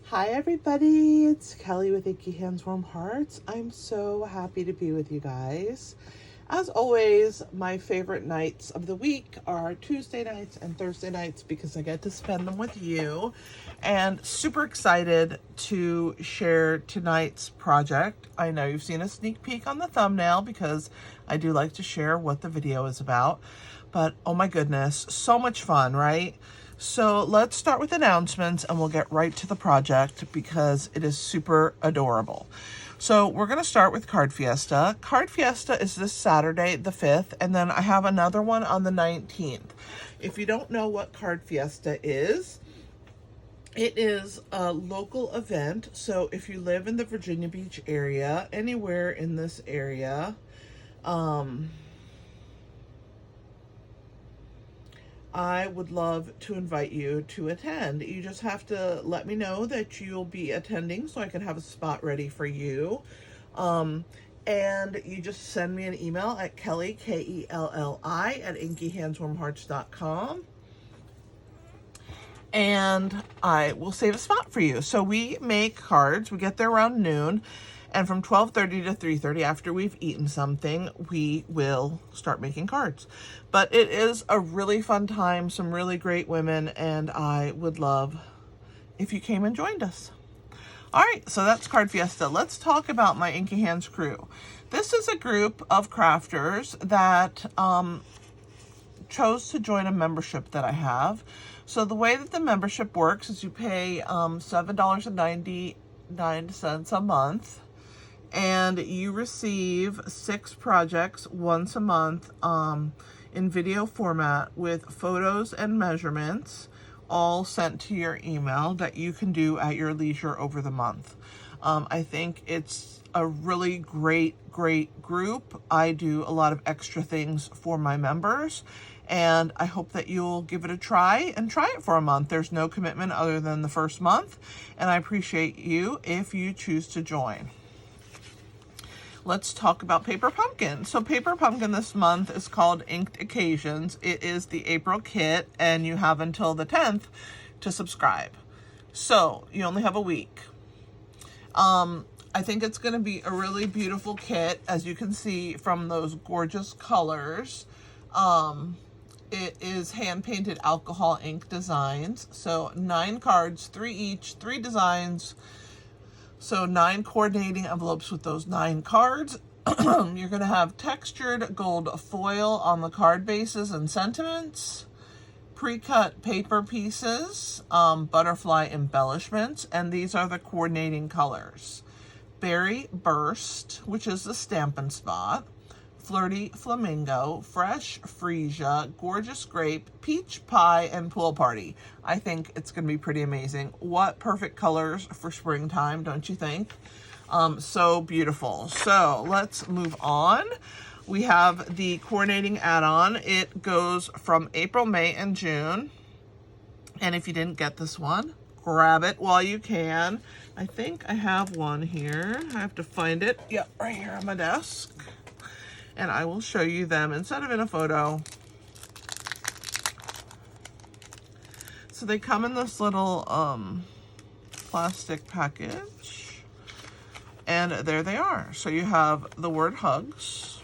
Hi everybody, it's Kelly with Inky Hands Warm Hearts. I'm so happy to be with you guys. As always, my favorite nights of the week are Tuesday nights and Thursday nights because I get to spend them with you. And super excited to share tonight's project. I know you've seen a sneak peek on the thumbnail because I do like to share what the video is about. But oh my goodness, so much fun, right? So let's start with announcements and we'll get right to the project because it is super adorable. So we're going to start with Card Fiesta. Card Fiesta is this Saturday, the 5th, and then I have another one on the 19th. If you don't know what Card Fiesta is, it is a local event. So if you live in the Virginia Beach area, anywhere in this area, I would love to invite you to attend. You just have to let me know that you'll be attending so I can have a spot ready for you. And you just send me an email at Kelly, Kelli, at inkyhandswarmhearts.com. And I will save a spot for you. So we make cards. We get there around noon. And from 12:30 to 3:30, after we've eaten something, we will start making cards. But it is a really fun time, some really great women, and I would love if you came and joined us. All right, so that's Card Fiesta. Let's talk about my Inky Hands crew. This is a group of crafters that chose to join a membership that I have. So the way that the membership works is you pay $7.99 a month. And you receive 6 projects once a month in video format with photos and measurements all sent to your email that you can do at your leisure over the month. I think it's a really great group. I do a lot of extra things for my members, and I hope that you'll give it a try and try it for a month. There's no commitment other than the first month, and I appreciate you if you choose to join. Let's talk about Paper Pumpkin. So Paper Pumpkin this month is called Inked Occasions. It is the April kit, and you have until the 10th to subscribe. So you only have a week. I think it's going to be a really beautiful kit, as you can see from those gorgeous colors. It is hand-painted alcohol ink designs. So 9 cards, 3 each, 3 designs. So 9 coordinating envelopes with those 9 cards. You're going to have textured gold foil on the card bases and sentiments, pre-cut paper pieces, butterfly embellishments, and these are the coordinating colors. Berry Burst, which is the Stampin' Spot, Flirty Flamingo, Fresh Freesia, Gorgeous Grape, Peach Pie, and Pool Party. I think it's going to be pretty amazing. What perfect colors for springtime, don't you think? So beautiful. So let's move on. We have the coordinating add-on. It goes from April, May, and June. And if you didn't get this one, grab it while you can. I think I have one here. I have to find it. Yep, right here on my desk. And I will show you them instead of in a photo. So they come in this little plastic package. And there they are. So you have the word hugs.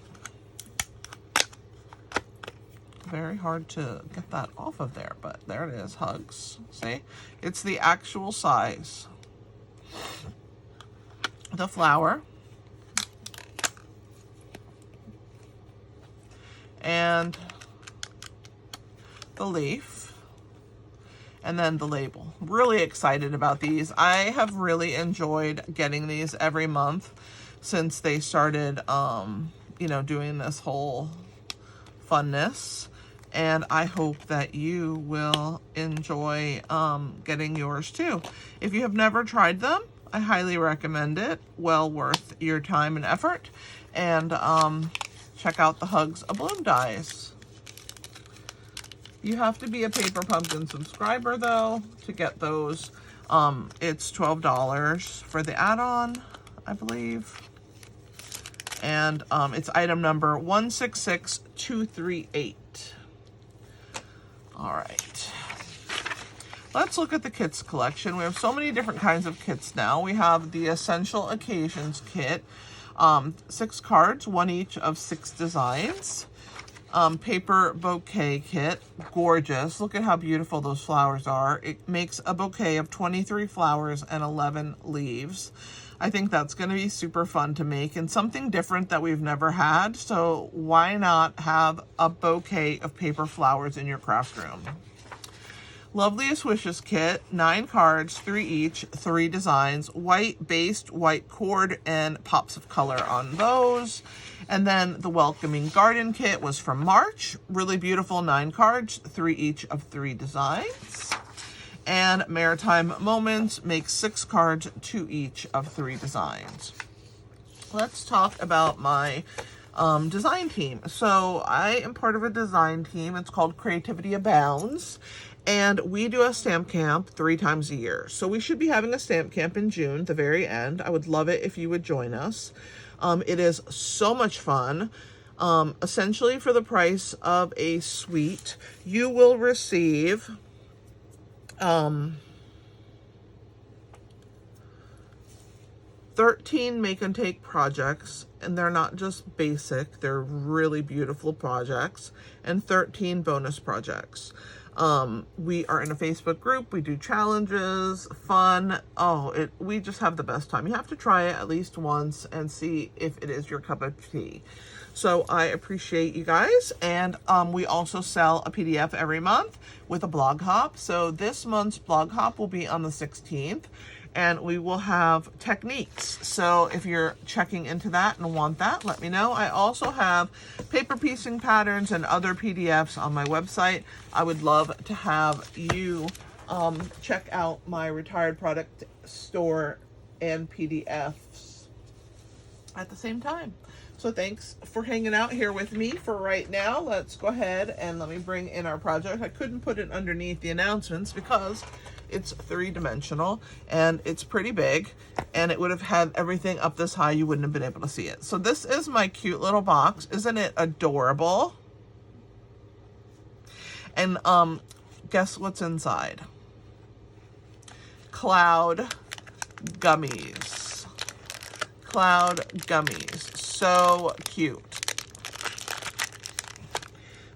Very hard to get that off of there, but there it is, hugs. See? It's the actual size. The flower. And the leaf, and then the label. Really excited about these. I have really enjoyed getting these every month since they started, you know, doing this whole funness. And I hope that you will enjoy getting yours too. If you have never tried them, I highly recommend it. Well worth your time and effort. And check out the Hugs a Bloom dies. You have to be a Paper Pumpkin subscriber though to get those. It's $12 for the add-on, I believe. And it's item number 166238. All right. let's look at the kits collection. We have so many different kinds of kits now. We have the Essential Occasions kit, 6 cards, 1 each of 6 designs. Paper bouquet kit, gorgeous. Look at how beautiful those flowers are. It makes a bouquet of 23 flowers and 11 leaves. I think that's going to be super fun to make and something different that we've never had. So why not have a bouquet of paper flowers in your craft room? Loveliest Wishes kit, 9 cards, 3 each, 3 designs, white based, white cord, and pops of color on those. And then the Welcoming Garden kit was from March. Really beautiful, 9 cards, 3 each of 3 designs. And Maritime Moments makes 6 cards, 2 each of 3 designs. Let's talk about my design team. So I am part of a design team. It's called Creativity Abounds. And we do a stamp camp 3 times a year. So we should be having a stamp camp in June, the very end. I would love it if you would join us. It is so much fun. Essentially for the price of a suite, you will receive 13 make and take projects, and they're not just basic, they're really beautiful projects, and 13 bonus projects. We are in a Facebook group, we do challenges, fun. We just have the best time. You have to try it at least once and see if it is your cup of tea. So I appreciate you guys. And we also sell a PDF every month with a blog hop. So this month's blog hop will be on the 16th. And we will have techniques. So if you're checking into that and want that, let me know. I also have paper piecing patterns and other PDFs on my website. I would love to have you check out my retired product store and PDFs at the same time. So thanks for hanging out here with me for right now. Let's go ahead and let me bring in our project. I couldn't put it underneath the announcements because it's 3-dimensional and it's pretty big, and it would have had everything up this high. You wouldn't have been able to see it. So this is my cute little box. Isn't it adorable? And guess what's inside? Cloud Gummies. Cloud Gummies. So cute.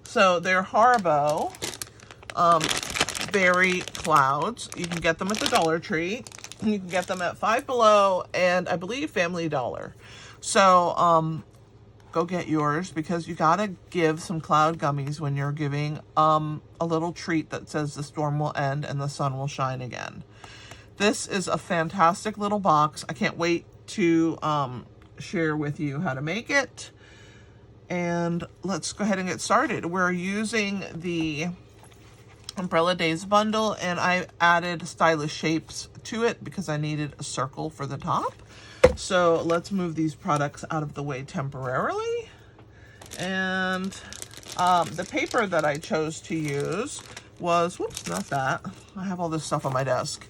So they're Haribo berry clouds. You can get them at the Dollar Tree. You can get them at Five Below and I believe Family Dollar. So go get yours because you gotta give some cloud gummies when you're giving a little treat that says the storm will end and the sun will shine again. This is a fantastic little box. I can't wait to share with you how to make it. And let's go ahead and get started. We're using the Umbrella Days bundle, and I added stylish shapes to it because I needed a circle for the top. So let's move these products out of the way temporarily. And the paper that I chose to use was, whoops, not that. I have all this stuff on my desk.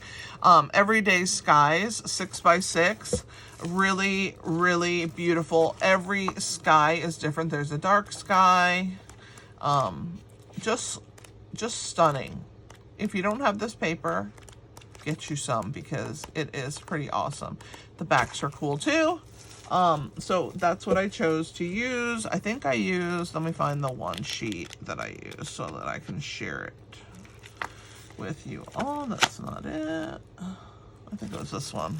Everyday Skies 6x6. Really, really beautiful. Every sky is different. There's a dark sky. Just stunning. If you don't have this paper, get you some because it is pretty awesome. The backs are cool too. So that's what I chose to use. I think I used, let me find the one sheet that I used so that I can share it with you. Oh, that's not it. I think it was this one.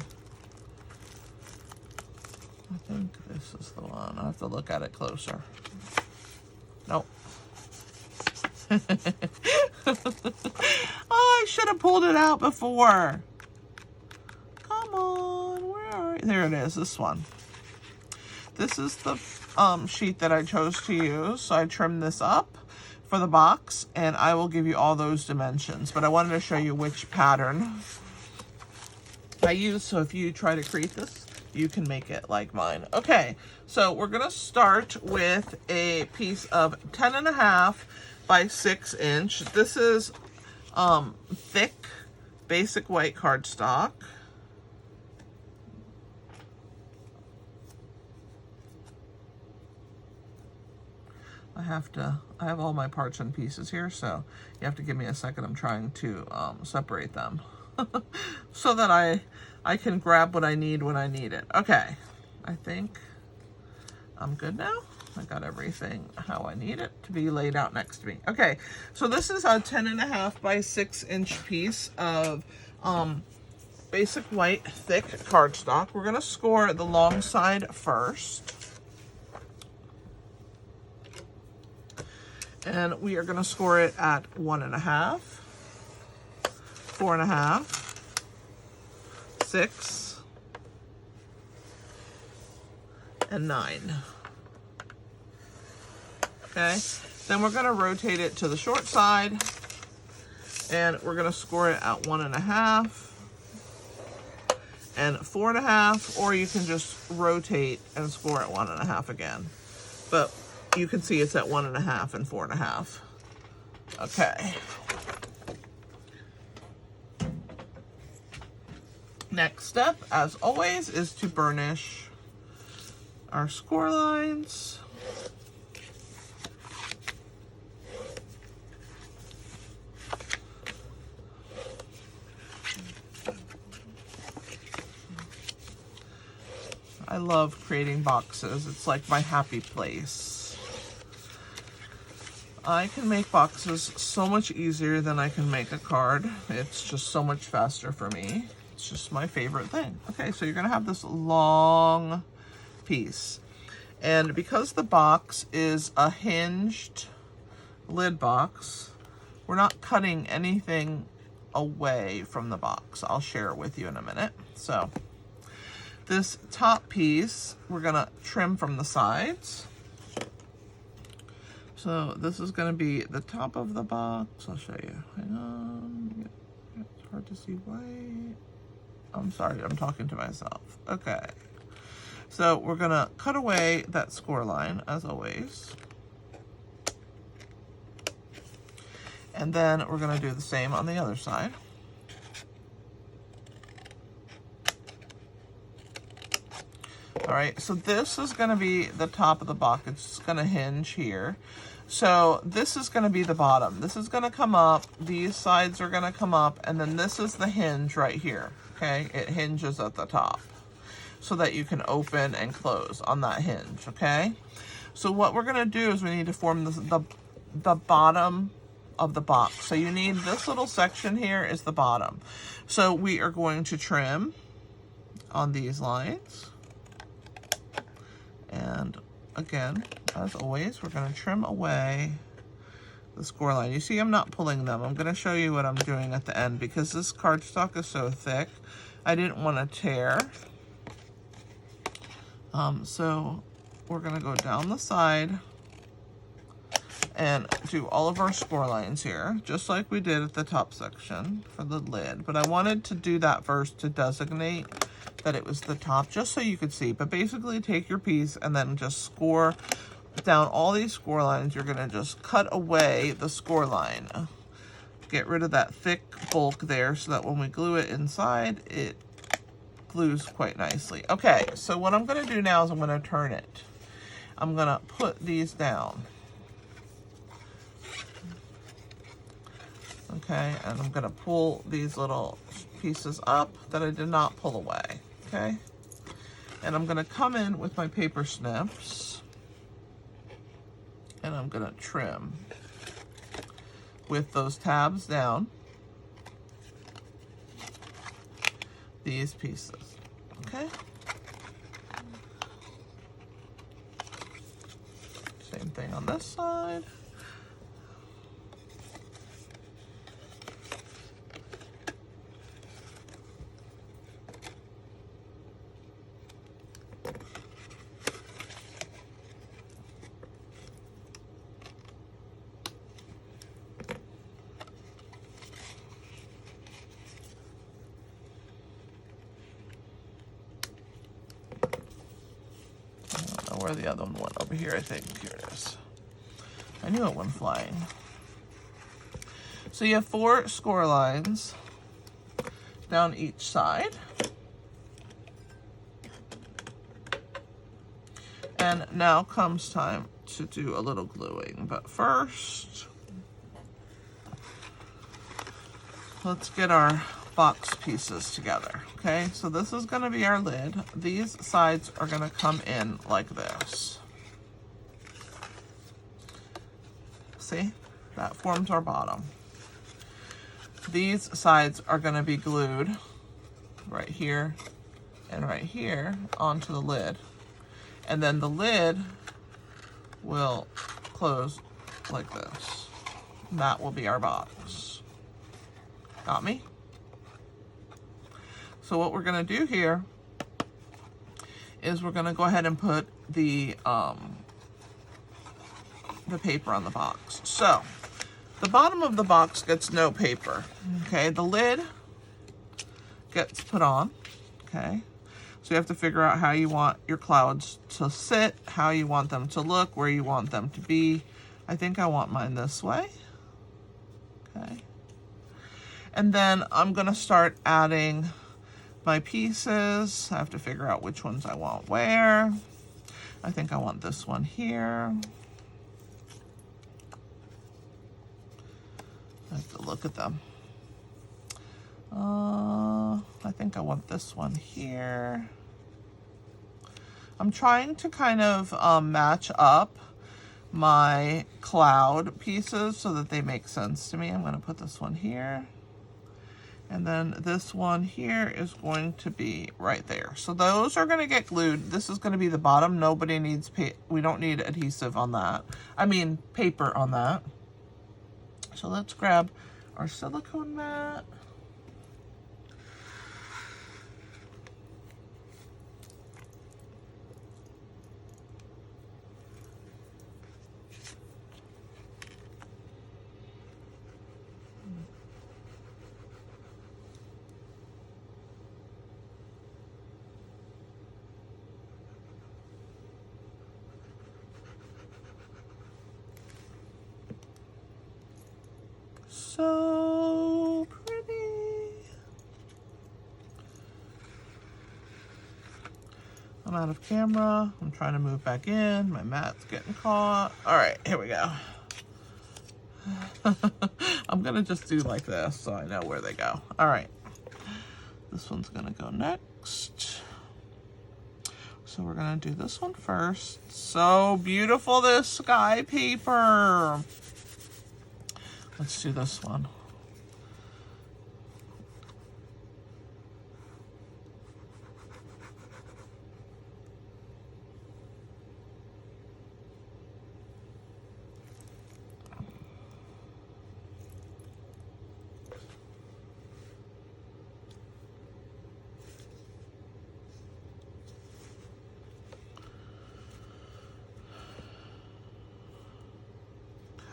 I think this is the one. I have to look at it closer. Nope. Oh, I should have pulled it out before. Come on, where are you? There it is, this one. This is the sheet that I chose to use. So I trimmed this up for the box, and I will give you all those dimensions. But I wanted to show you which pattern I use, so if you try to create this, you can make it like mine. Okay, so we're gonna start with a piece of 10.5 by 6 inch. This is thick, basic white cardstock. I I have all my parts and pieces here, so you have to give me a second. I'm trying to separate them so that I can grab what I need when I need it. Okay, I think I'm good now. I got everything how I need it to be laid out next to me. Okay, so this is a 10.5 by 6 inch piece of basic white thick cardstock. We're gonna score the long side first. And we are gonna score it at 1.5, 4.5, 6, and 9. Okay, then we're gonna rotate it to the short side and we're gonna score it at 1.5 and 4.5, or you can just rotate and score at 1.5 again. But you can see it's at 1.5 and 4.5. Okay. Next step, as always, is to burnish our score lines. I love creating boxes. It's like my happy place. I can make boxes so much easier than I can make a card. It's just so much faster for me. It's just my favorite thing. Okay, so you're gonna have this long piece. And because the box is a hinged lid box, we're not cutting anything away from the box. I'll share it with you in a minute. So this top piece, we're gonna trim from the sides. So this is gonna be the top of the box. I'll show you. Hang on. It's hard to see white. I'm sorry, I'm talking to myself. Okay. So we're gonna cut away that score line, as always. And then we're gonna do the same on the other side. All right, so this is gonna be the top of the box. It's gonna hinge here. So this is gonna be the bottom. This is gonna come up, these sides are gonna come up, and then this is the hinge right here, okay? It hinges at the top so that you can open and close on that hinge, okay? So what we're gonna do is we need to form the bottom of the box. So you need this little section here is the bottom. So we are going to trim on these lines. And again, as always, we're gonna trim away the score line. You see, I'm not pulling them. I'm gonna show you what I'm doing at the end because this cardstock is so thick. I didn't wanna tear. So we're gonna go down the side and do all of our score lines here, just like we did at the top section for the lid. But I wanted to do that first to designate that it was the top, just so you could see. But basically take your piece and then just score down all these score lines. You're gonna just cut away the score line. Get rid of that thick bulk there so that when we glue it inside, it glues quite nicely. Okay, so what I'm gonna do now is I'm gonna turn it. I'm gonna put these down. Okay, and I'm gonna pull these little pieces up that I did not pull away, okay? And I'm gonna come in with my paper snips and I'm gonna trim with those tabs down these pieces, okay? Same thing on this side. Where the other one went? Over here, I think. Here it is. I knew it went flying. So you have 4 score lines down each side. And now comes time to do a little gluing, but first, let's get our box pieces together. Okay, so this is going to be our lid. These sides are going to come in like this. See, that forms our bottom. These sides are going to be glued right here and right here onto the lid. And then the lid will close like this. That will be our box. Got me? So what we're going to do here is we're going to go ahead and put the paper on the box. So the bottom of the box gets no paper. Okay, the lid gets put on. Okay, so you have to figure out how you want your clouds to sit, how you want them to look, where you want them to be. I think I want mine this way. Okay, and then I'm gonna start adding my pieces. I have to figure out which ones I want where. I think I want this one here. I have to look at them. I think I want this one here. I'm trying to kind of match up my cloud pieces so that they make sense to me. I'm going to put this one here. And then this one here is going to be right there. So those are going to get glued. This is going to be the bottom. Nobody needs, we don't need adhesive on that. I mean, paper on that. So let's grab our silicone mat. So pretty. I'm out of camera. I'm trying to move back in. My mat's getting caught. All right, here we go. I'm gonna just do like this so I know where they go. All right, this one's gonna go next. So we're gonna do this one first. So beautiful, this sky paper. Let's do this one.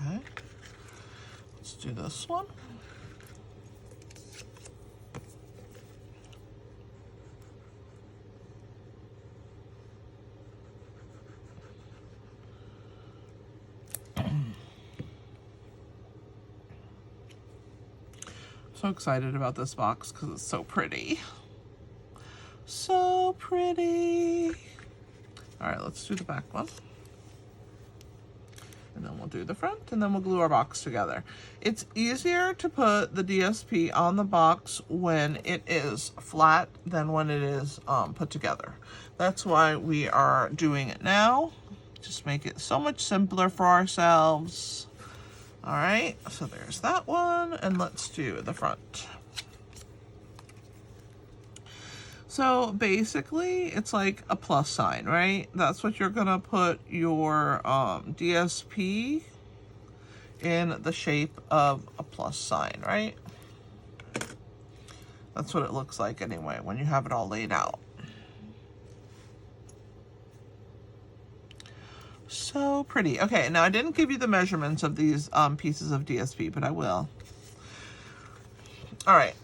Okay. Let's do this one. So excited about this box because it's so pretty. So pretty. All right, let's do the back one. And then we'll do the front, and then we'll glue our box together. It's easier to put the DSP on the box when it is flat than when it is put together. That's why we are doing it now. Just make it so much simpler for ourselves. All right, so there's that one, and let's do the front. So basically, it's like a plus sign, right? That's what you're gonna put your DSP in, the shape of a plus sign, right? That's what it looks like anyway, when you have it all laid out. So pretty. Okay, now I didn't give you the measurements of these pieces of DSP, but I will. All right.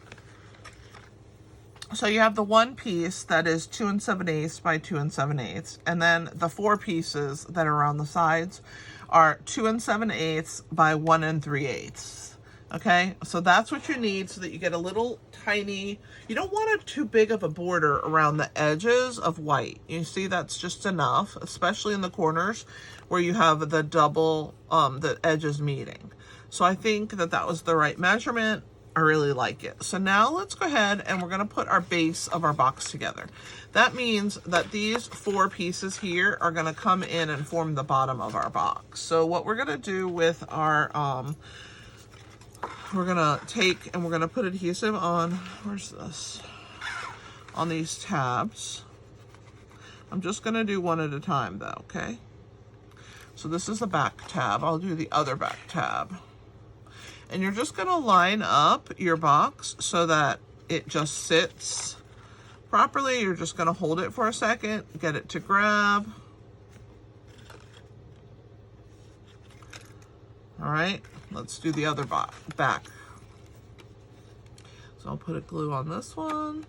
So you have the one piece that is 2 7/8 by 2 7/8, and then the 4 pieces that are on the sides are 2 7/8 by 1 3/8. Okay, so that's what you need so that you get a little tiny, you don't want it too big of a border around the edges of white. You see, that's just enough, especially in the corners where you have the double, the edges meeting. So I think that that was the right measurement. I really like it. So now let's go ahead and we're gonna put our base of our box together. That means that these 4 pieces here are gonna come in and form the bottom of our box. So what we're gonna do with our, we're gonna take and we're gonna put adhesive on, where's this? On these tabs. I'm just gonna do one at a time though, okay? So this is the back tab. I'll do the other back tab. And you're just gonna line up your box so that it just sits properly. You're just gonna hold it for a second, get it to grab. All right, let's do the other back. So I'll put a glue on this one.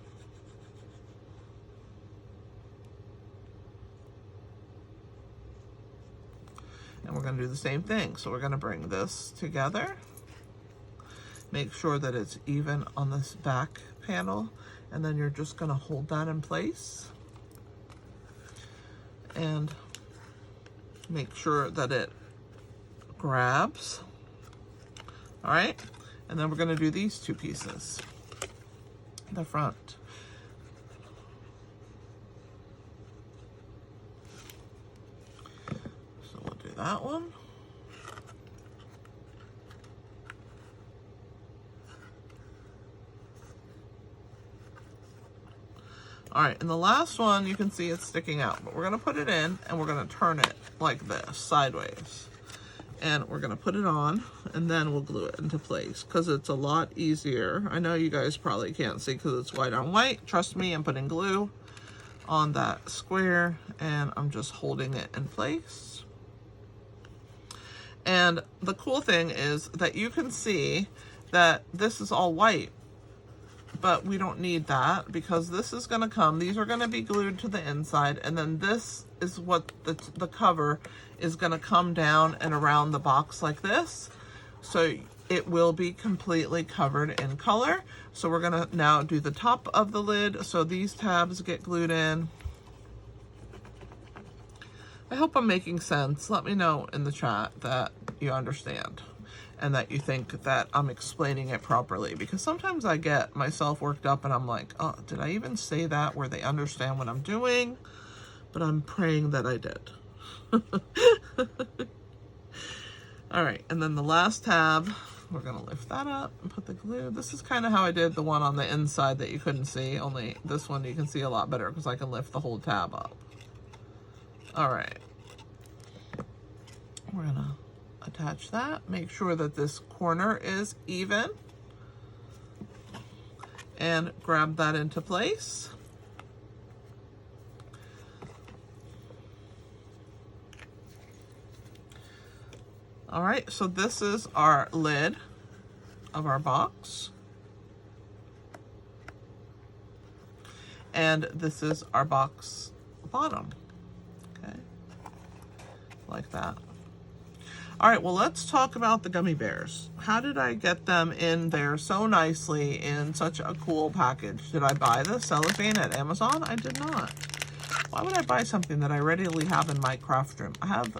And we're gonna do the same thing. So we're gonna bring this together. Make sure that it's even on this back panel. And then you're just gonna hold that in place. And make sure that it grabs. All right, and then we're gonna do these 2 pieces, the front. So we'll do that one. All right, and the last one, you can see it's sticking out, but we're gonna put it in and we're gonna turn it like this, sideways. And we're gonna put it on and then we'll glue it into place because it's a lot easier. I know you guys probably can't see because it's white on white. Trust me, I'm putting glue on that square and I'm just holding it in place. And the cool thing is that you can see that this is all white, but we don't need that because this is gonna come, these are gonna be glued to the inside, and then this is what the cover is gonna come down and around the box like this. So it will be completely covered in color. So we're gonna now do the top of the lid. So these tabs get glued in. I hope I'm making sense. Let me know in the chat that you understand and that you think that I'm explaining it properly, because sometimes I get myself worked up and I'm like, oh, did I even say that where they understand what I'm doing? But I'm praying that I did. All right, and then the last tab, we're gonna lift that up and put the glue. This is kind of how I did the one on the inside that you couldn't see, only this one you can see a lot better because I can lift the whole tab up. All right, we're gonna attach that. Make sure that this corner is even and grab that into place. All right, so this is our lid of our box. And this is our box bottom, okay? Like that. All right, well, let's talk about the gummy bears. How did I get them in there so nicely in such a cool package? Did I buy the cellophane at Amazon? I did not. Why would I buy something that I readily have in my craft room? I have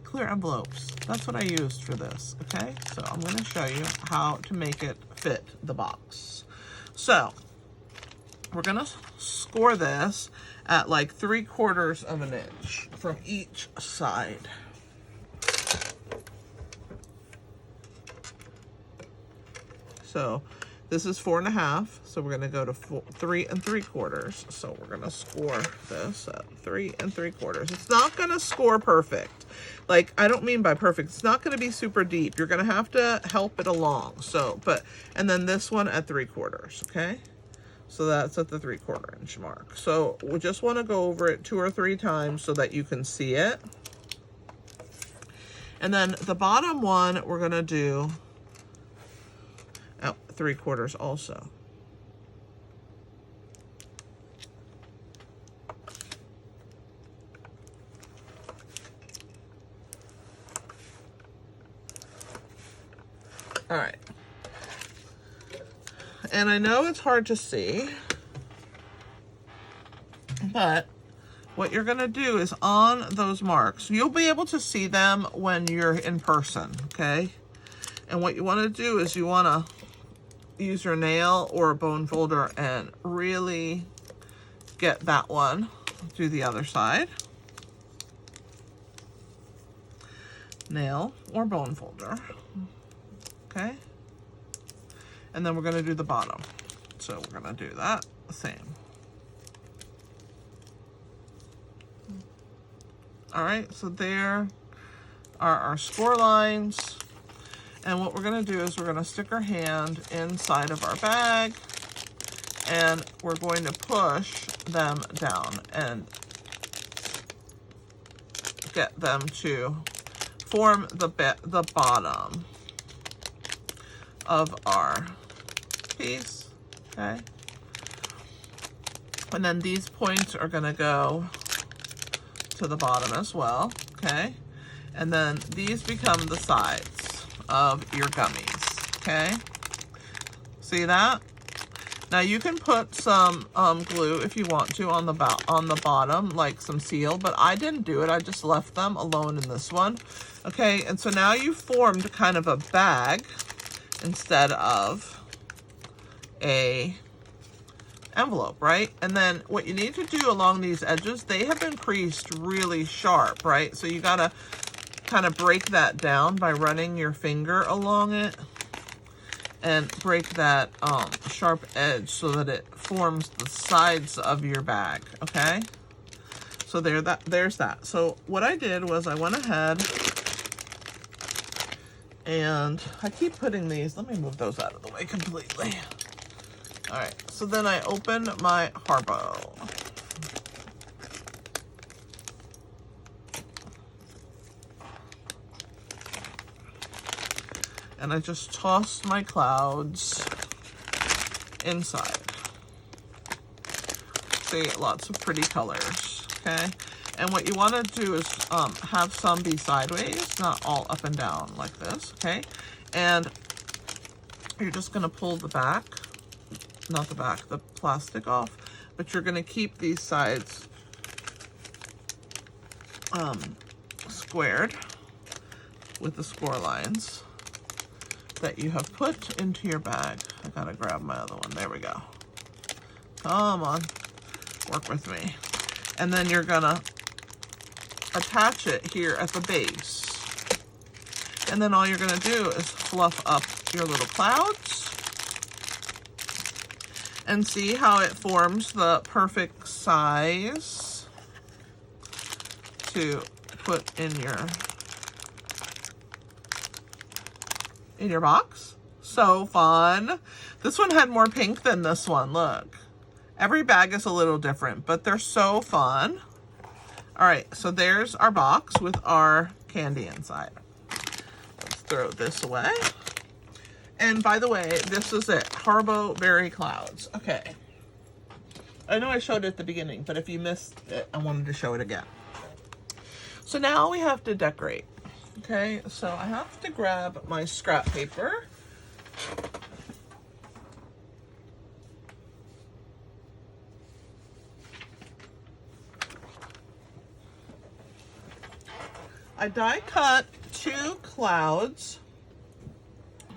clear envelopes. That's what I used for this, okay? So I'm gonna show you how to make it fit the box. So we're gonna score this at like 3/4 of an inch from each side. So this is 4.5, so we're gonna go to 3 3/4. So we're gonna score this at 3 3/4. It's not gonna score perfect. Like, I don't mean by perfect, it's not gonna be super deep. You're gonna have to help it along. So, and then this one at 3/4, okay? So that's at the 3/4 inch mark. So we just wanna go over it 2 or 3 times so that you can see it. And then the bottom one, we're gonna do at 3/4 also. And I know it's hard to see, but what you're gonna do is on those marks, you'll be able to see them when you're in person, okay? And what you wanna do is you wanna use your nail or a bone folder and really get that one. Do the other side. Nail or bone folder, okay? And then we're gonna do the bottom. So we're gonna do that the same. All right, so there are our score lines. And what we're gonna do is we're gonna stick our hand inside of our bag and we're going to push them down and get them to form the bottom of our piece, okay? And then these points are gonna go to the bottom as well, okay? And then these become the sides of your gummies, okay? See that? Now you can put some glue if you want to on the bottom, like some seal, but I didn't do it. I just left them alone in this one, okay? And so now you formed kind of a bag instead of a envelope, right? And then what you need to do along these edges, they have been creased really sharp, right? So you gotta kind of break that down by running your finger along it and break that sharp edge so that it forms the sides of your bag, okay? So there's that. So what I did was I went ahead and I keep putting these, let me move those out of the way completely. All right, so then I open my Harbo. And I just toss my clouds inside. See, lots of pretty colors, okay? And what you want to do is have some be sideways, not all up and down like this, okay? And you're just going to pull the back, not the back, the plastic off, but you're going to keep these sides squared with the score lines that you have put into your bag. I gotta grab my other one. There we go. Come on, work with me. And then you're gonna attach it here at the base. And then all you're gonna do is fluff up your little clouds and see how it forms the perfect size to put in your box. So fun. This one had more pink than this one, look. Every bag is a little different, but they're so fun. All right, so there's our box with our candy inside. Let's throw this away. And by the way, this is it, Harbo Berry Clouds. Okay. I know I showed it at the beginning, but if you missed it, I wanted to show it again. So now we have to decorate. Okay, so I have to grab my scrap paper. I die cut 2 clouds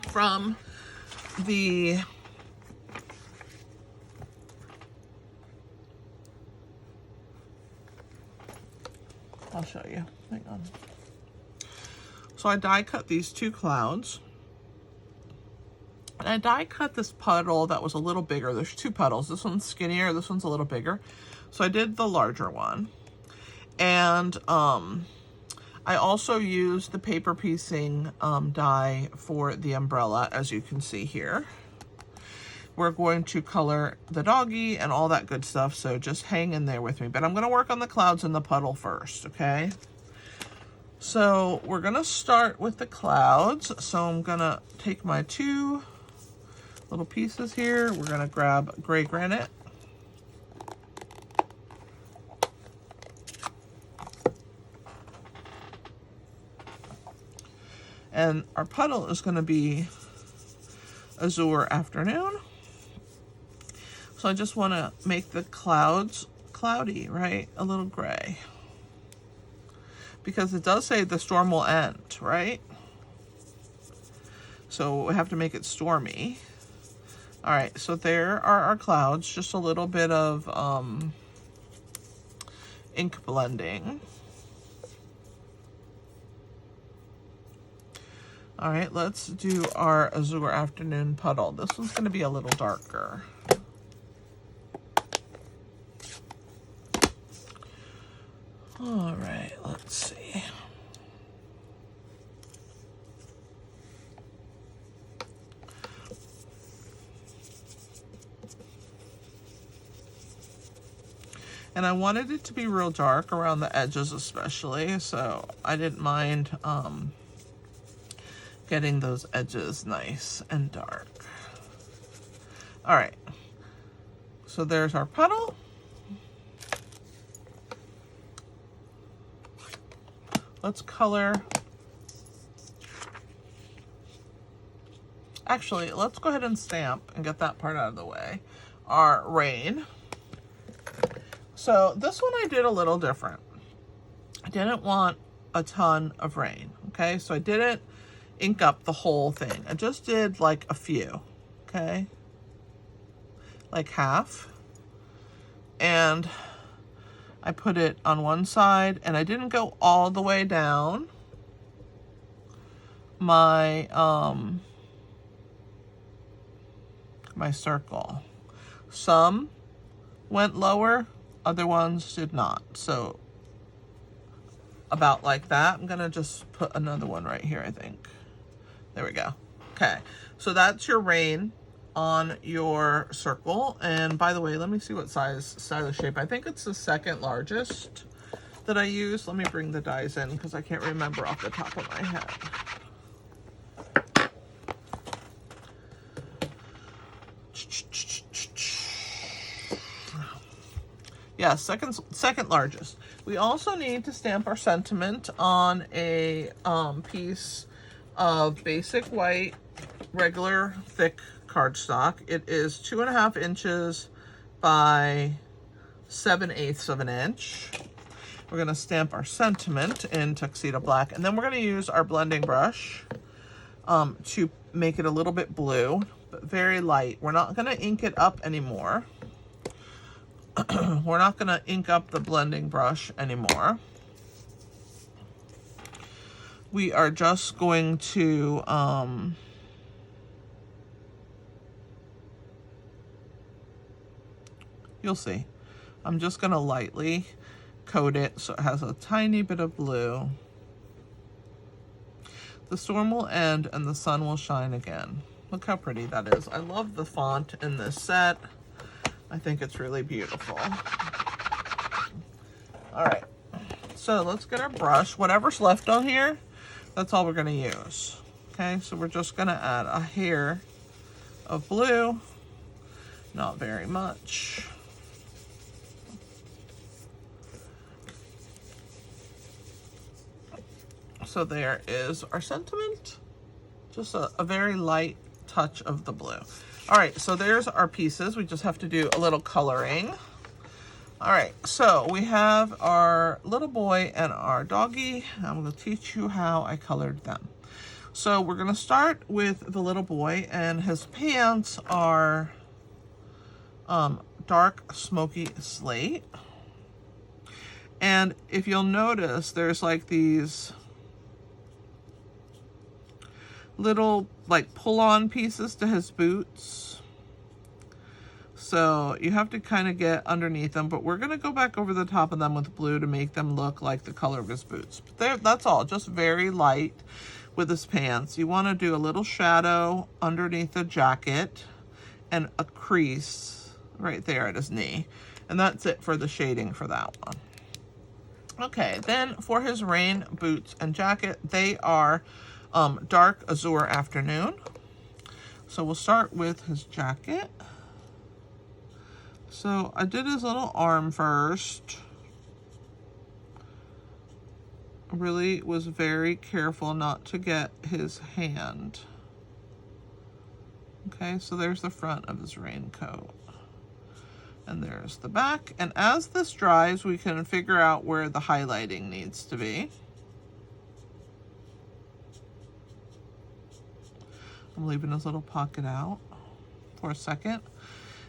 from the I'll show you. Hang on. So I die cut these 2 clouds. And I die cut this puddle that was a little bigger. There's 2 puddles. This one's skinnier, this one's a little bigger. So I did the larger one. And I also used the paper piecing die for the umbrella, as you can see here. We're going to color the doggy and all that good stuff, so just hang in there with me. But I'm gonna work on the clouds and the puddle first, okay? So we're gonna start with the clouds. So I'm gonna take my 2 little pieces here. We're gonna grab gray granite. And our puddle is gonna be Azure Afternoon. So I just want to make the clouds cloudy, right? A little gray. Because it does say the storm will end, right? So we have to make it stormy. All right, so there are our clouds. Just a little bit of ink blending. All right, let's do our Azure Afternoon puddle. This one's going to be a little darker. All right, let's see. And I wanted it to be real dark around the edges especially, so I didn't mind getting those edges nice and dark. All right, so there's our puddle. Let's color. Actually, let's go ahead and stamp and get that part out of the way. Our rain. So this one I did a little different. I didn't want a ton of rain, okay? So I didn't ink up the whole thing. I just did like a few, okay? Like half. And I put it on one side, and I didn't go all the way down my my circle. Some went lower, other ones did not. So about like that. I'm gonna just put another one right here, I think. There we go. Okay, so that's your rain on your circle. And by the way, let me see what size shape. I think it's the second largest that I use. Let me bring the dies in because I can't remember off the top of my head. Yeah, second largest. We also need to stamp our sentiment on a piece of basic white, regular thick cardstock. It is 2.5 inches by 7/8 of an inch. We're gonna stamp our sentiment in Tuxedo Black, and then we're gonna use our blending brush to make it a little bit blue, but very light. We're not gonna ink it up anymore. We're not gonna ink up the blending brush anymore. We are just going to you'll see. I'm just gonna lightly coat it so it has a tiny bit of blue. The storm will end and the sun will shine again. Look how pretty that is. I love the font in this set. I think it's really beautiful. All right, so let's get our brush. Whatever's left on here, that's all we're gonna use. Okay, so we're just gonna add a hair of blue, not very much. So there is our sentiment. Just a very light touch of the blue. All right, so there's our pieces. We just have to do a little coloring. All right, so we have our little boy and our doggy. I'm gonna teach you how I colored them. So we're gonna start with the little boy, and his pants are dark smoky slate. And if you'll notice, there's like these little like pull-on pieces to his boots. So you have to kind of get underneath them, but we're gonna go back over the top of them with blue to make them look like the color of his boots. But there, that's all, just very light with his pants. You wanna do a little shadow underneath the jacket and a crease right there at his knee. And that's it for the shading for that one. Okay, then for his rain boots and jacket, they are dark Azure Afternoon. So we'll start with his jacket. So I did his little arm first. Really was very careful not to get his hand. Okay, so there's the front of his raincoat. And there's the back. And as this dries, we can figure out where the highlighting needs to be. I'm leaving this little pocket out for a second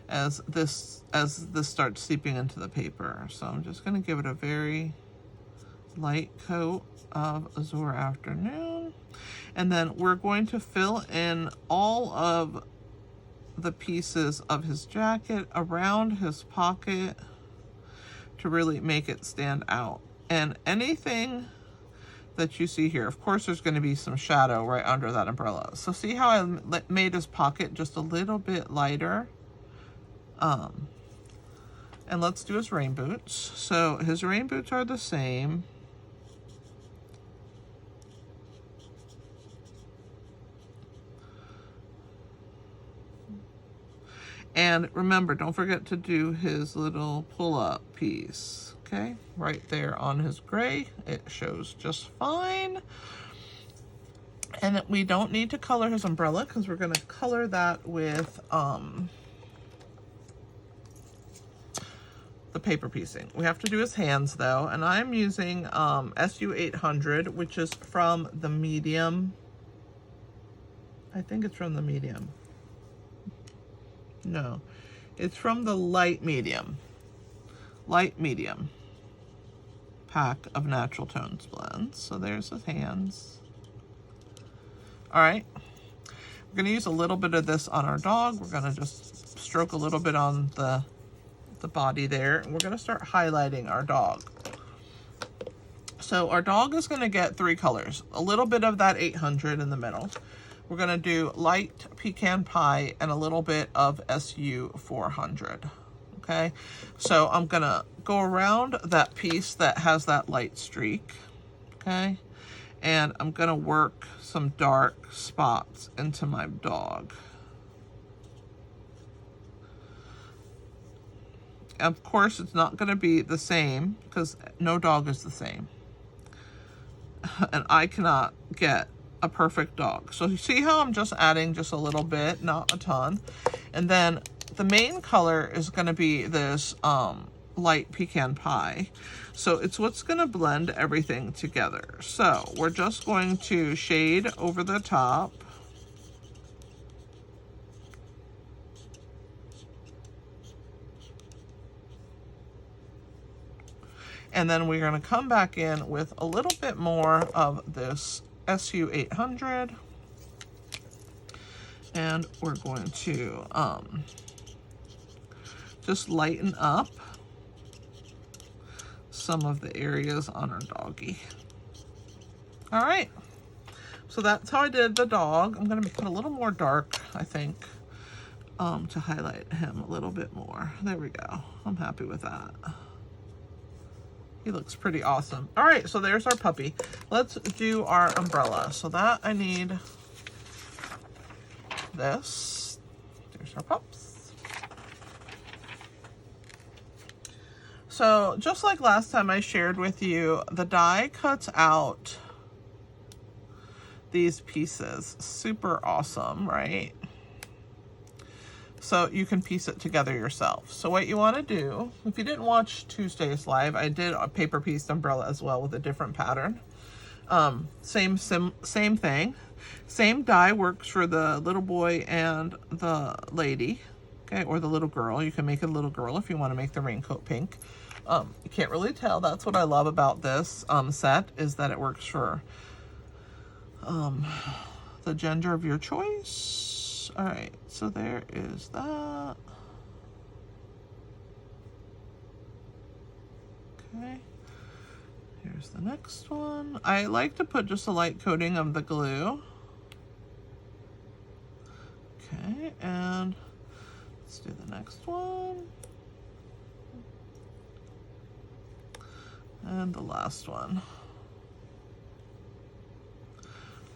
as this starts seeping into the paper. So I'm just going to give it a very light coat of Azure Afternoon. And then we're going to fill in all of the pieces of his jacket around his pocket to really make it stand out. And anything that you see here, of course there's going to be some shadow right under that umbrella. So see how I made his pocket just a little bit lighter? And let's do his rain boots. So his rain boots are the same. And remember, don't forget to do his little pull-up piece, okay? Right there on his gray. It shows just fine. And we don't need to color his umbrella because we're going to color that with the paper piecing. We have to do his hands, though. And I'm using SU 800, which is from the medium. I think it's from the medium. No, it's from the light medium pack of natural tones blends. So there's his hands. All right, we're going to use a little bit of this on our dog. We're going to just stroke a little bit on the body there, and we're going to start highlighting our dog. So our dog is going to get 3 colors, a little bit of that 800 in the middle. We're going to do light pecan pie and a little bit of SU 400. Okay, so I'm going to go around that piece that has that light streak. Okay, and I'm going to work some dark spots into my dog. Of course, it's not going to be the same because no dog is the same. And I cannot get a perfect dog. So you see how I'm just adding just a little bit, not a ton. And then the main color is going to be this light pecan pie. So it's what's going to blend everything together. So we're just going to shade over the top. And then we're going to come back in with a little bit more of this SU 800. And we're going to just lighten up some of the areas on our doggy. All right. So that's how I did the dog. I'm going to make it a little more dark, I think, to highlight him a little bit more. There we go. I'm happy with that. He looks pretty awesome. All right, so there's our puppy. Let's do our umbrella. So that I need this. There's our pups. So just like last time I shared with you, the die cuts out these pieces. Super awesome, right? So you can piece it together yourself. So what you want to do, if you didn't watch Tuesday's live, I did a paper piece umbrella as well with a different pattern. Same thing. Same die works for the little boy and the lady, okay, or the little girl. You can make it a little girl if you want to make the raincoat pink. You can't really tell. That's what I love about this set, is that it works for the gender of your choice. All right, so there is that. Okay, here's the next one. I like to put just a light coating of the glue. Okay, and let's do the next one. And the last one.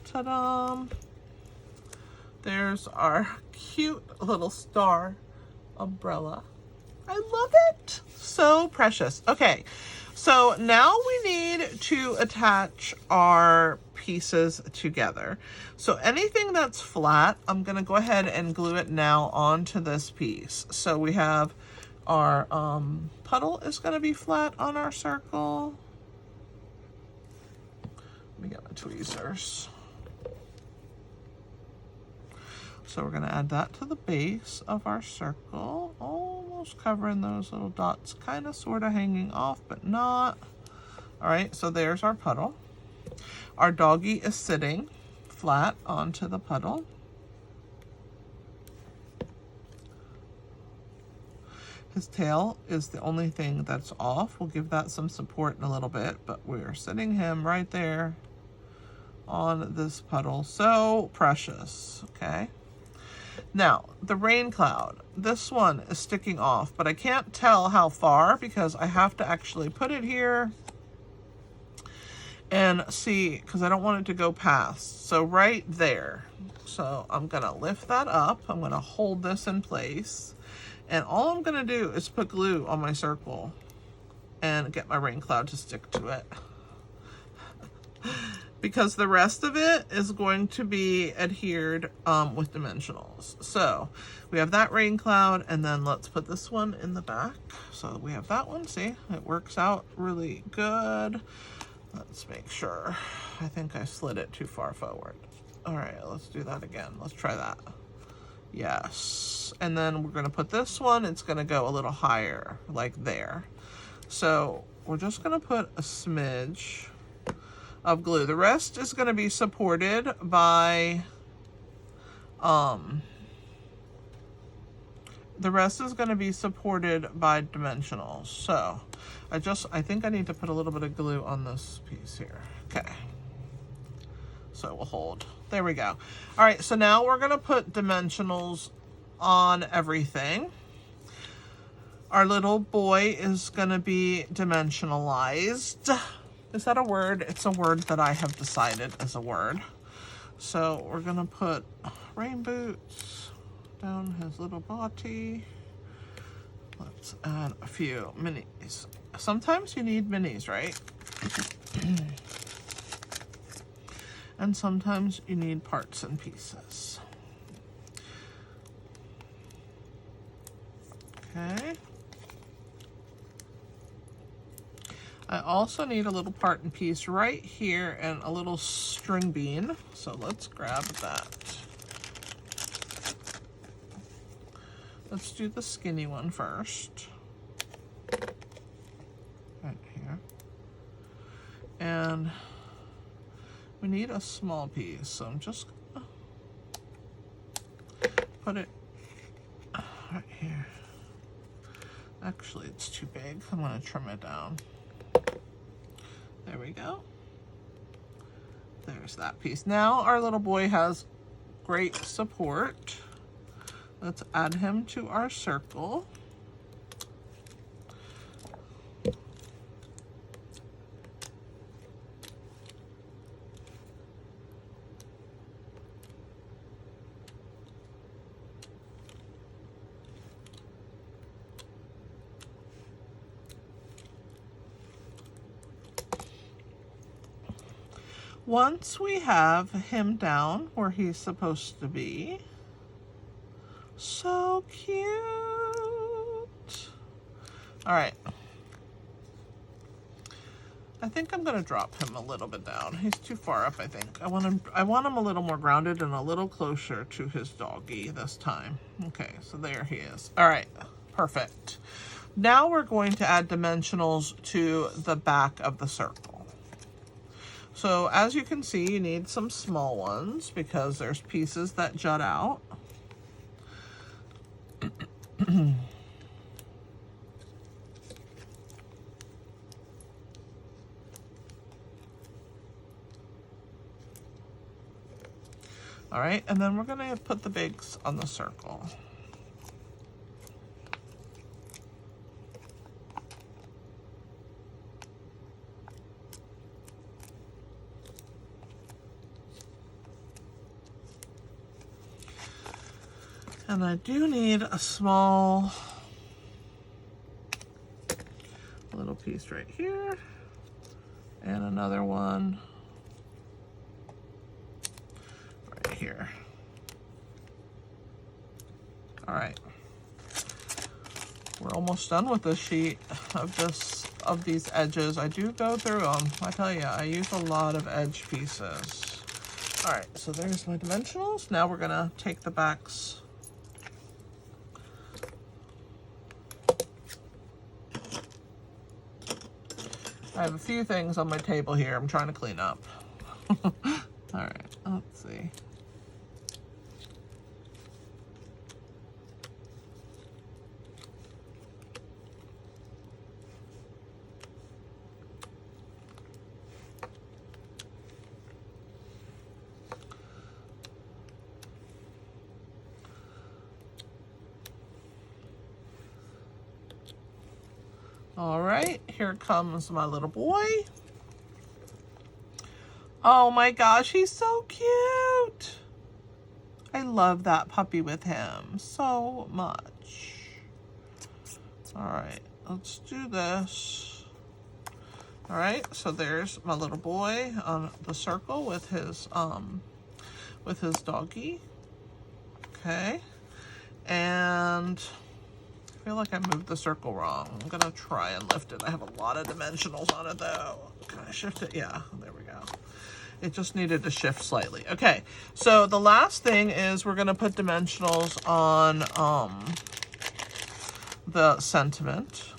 Ta-da! There's our cute little star umbrella. I love it. So precious. Okay, so now we need to attach our pieces together. So anything that's flat, I'm going to go ahead and glue it now onto this piece. So we have Our puddle is going to be flat on our circle. Let me get my tweezers. So we're going to add that to the base of our circle, almost covering those little dots, kind of sort of hanging off, but not. All right, so there's our puddle. Our doggy is sitting flat onto the puddle. His tail is the only thing that's off. We'll give that some support in a little bit, but we're sitting him right there on this puddle. So precious, okay? Now, the rain cloud. This one is sticking off, but I can't tell how far because I have to actually put it here and see, because I don't want it to go past. So right there. So I'm gonna lift that up. I'm gonna hold this in place. And all I'm gonna do is put glue on my circle and get my rain cloud to stick to it. Because the rest of it is going to be adhered with dimensionals. So we have that rain cloud, and then let's put this one in the back. So we have that one, see, it works out really good. Let's make sure. I think I slid it too far forward. All right, let's do that again. Let's try that. Yes. And then we're gonna put this one, it's gonna go a little higher, like there. So we're just gonna put a smidge of glue. The rest is gonna be supported by, dimensionals. So I think I need to put a little bit of glue on this piece here. Okay. So it will hold. There we go. All right, so now we're gonna put dimensionals on everything. Our little boy is gonna be dimensionalized. Is that a word? It's a word that I have decided is a word. So we're gonna put rain boots down his little body. Let's add a few minis. Sometimes you need minis, right? And sometimes you need parts and pieces. Okay. I also need a little part and piece right here and a little string bean. So let's grab that. Let's do the skinny one first. Right here. And we need a small piece, so I'm just gonna put it right here. Actually, it's too big. I'm gonna trim it down. There we go. There's that piece. Now our little boy has great support. Let's add him to our circle. Once we have him down where he's supposed to be, so cute. All right. I think I'm gonna drop him a little bit down. He's too far up, I think. I want him a little more grounded and a little closer to his doggy this time. Okay, so there he is. All right, perfect. Now we're going to add dimensionals to the back of the circle. So as you can see, you need some small ones because there's pieces that jut out. All right, and then we're gonna put the bigs on the circle. And I do need a small little piece right here and another one right here. All right, We're almost done with this sheet of these edges. I do go through them. I tell you, I use a lot of edge pieces. All right, so there's my dimensionals. Now we're gonna take the backs. I have a few things on my table here I'm trying to clean up. All right, let's see. All right, here comes my little boy. Oh my gosh, he's so cute. I love that puppy with him so much. All right, let's do this. All right, so there's my little boy on the circle with his doggy. Okay, and I feel like I moved the circle wrong. I'm gonna try and lift it. I have a lot of dimensionals on it though. Can I shift it? Yeah, there we go. It just needed to shift slightly. Okay, so the last thing is we're gonna put dimensionals on the sentiment.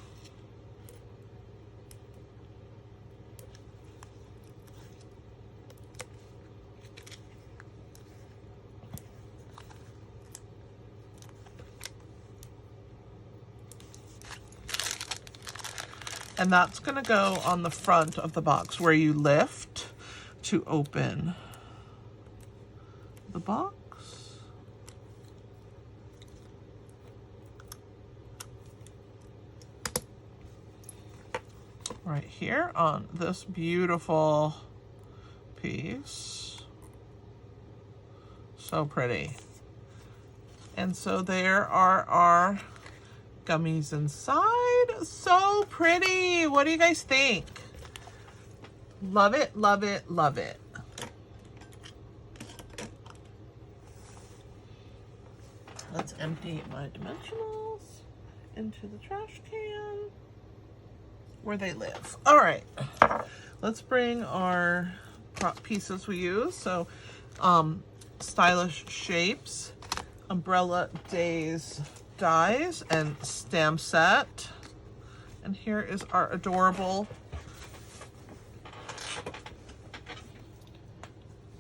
And that's gonna go on the front of the box where you lift to open the box. Right here on this beautiful piece. So pretty. And so there are our gummies inside. So pretty. What do you guys think? Love it, love it, love it. Let's empty my dimensionals into the trash can where they live. All right, let's bring our pieces we use. So Stylish Shapes, Umbrella Days dies, and stamp set. And here is our adorable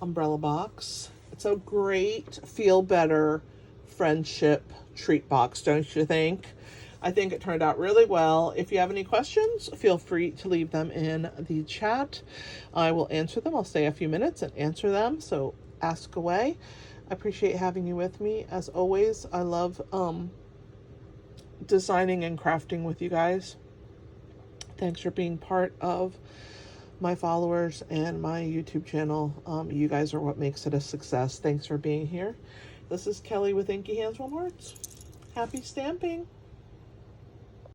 umbrella box. It's a great feel better friendship treat box, don't you think? I think it turned out really well. If you have any questions, feel free to leave them in the chat. I will answer them. I'll stay a few minutes and answer them, so ask away. I appreciate having you with me. As always, I love designing and crafting with you guys. Thanks for being part of my followers and my YouTube channel. You guys are what makes it a success. Thanks for being here. This is Kelly with Inky Hands Warm Hearts. Happy stamping.